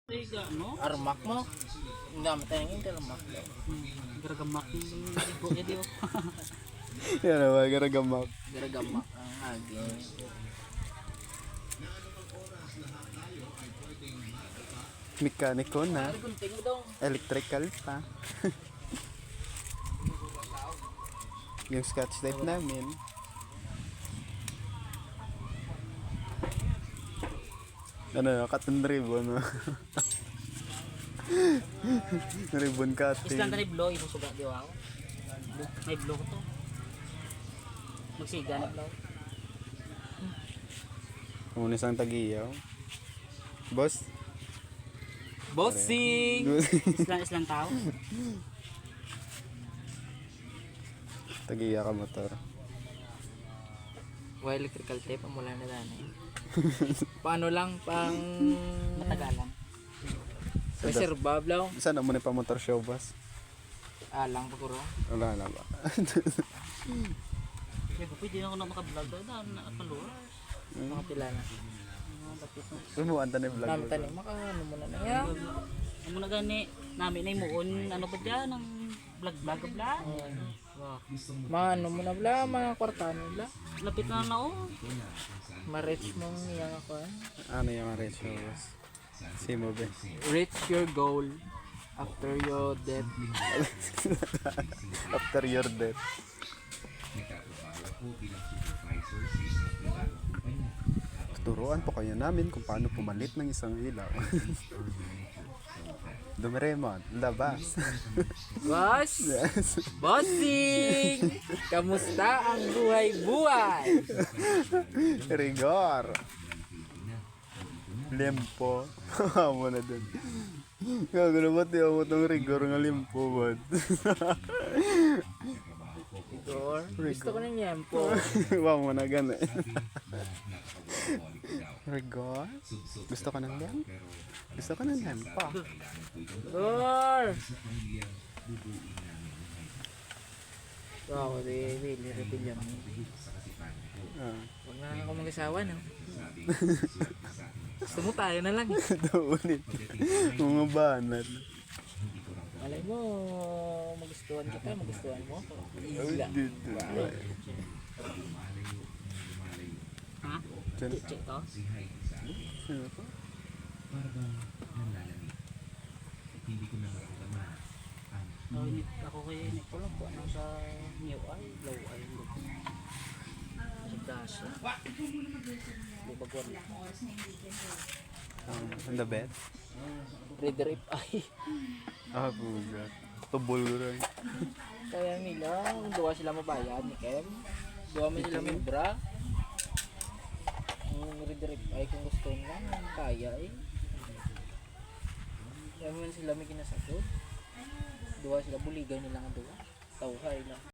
No? Armak mo? Hindi naman tayo ng armak. Garagamak yung ligo niya diyo. Yan naman, garagamak. Garagamak ang hagin. Mekaniko na. Gunting mo daw. Electrical pa. Yung scotch tape namin. Ano, cotton ribbon. Ribbon cutting. Islang na blow, ibang suga diyo ako. May blow ko to. Magsiga na blow. Muna isang tagiyaw. Boss? Bossing! Islang tao. Tagiya ka motor. Why electrical tape ang mula na daan eh. Paano lang pang Matagalan. reserva blaw? Saan na muna pa motor show, boss? Alang pa kuro. Wala na ba? Kaya po pwede na ako na makablog doon. Nakapaluwas. Mga pila na. Lumuan ta na yung vlog. Namin tanim makaano mo na yan. Ang muna gani, namin na imuon, ano ba dyan, ang vlog. Wow. Mga ano mo na bla, mga kwartano bla. Lapit na na oh. Ma-reach mong iyang ako eh. Ano yung mga ratio, boss? Simo ba? Reach your goal after your death. After your death. Turuan po kayo namin kung paano pumalit ng isang ilaw. Doraemon, labas. Boss! Yes. Bossing! Kamusta ang buhay-buhay? Rigor. Limpo. Amo na dun. Gagano ba tiyo mo tong rigor nga limpo ba? Igor, gusto ko ng yempo. Wow mo na gana. Rigor? Gusto ko ng limpo? Gusto ko ng limpo. Igor! Wow, really, rebellion. Huwag na lang ako mag-asawa, no? Gusto mo tayo na lang. Ito ulit. Mga banat. Malay mo, magustuhan kita, magustuhan mo. Ay, Isla. dito. Ha? Diyan. Check to. Ano to? Ako kay init ko lang po ano sa new eye, low eye. Sa dasha. Bubagwan. On the bed? Red rip ay. Ah, puga. Tubol ko rin. Kaya nila, duwa sila mabayad ni Kem. Duwa mo sila membra. Ang red rip ay kung gusto nila, kaya eh. Kaya mo sila may kinasagod. Duwa sila, buligan nila nga duwa. Tawhay lang.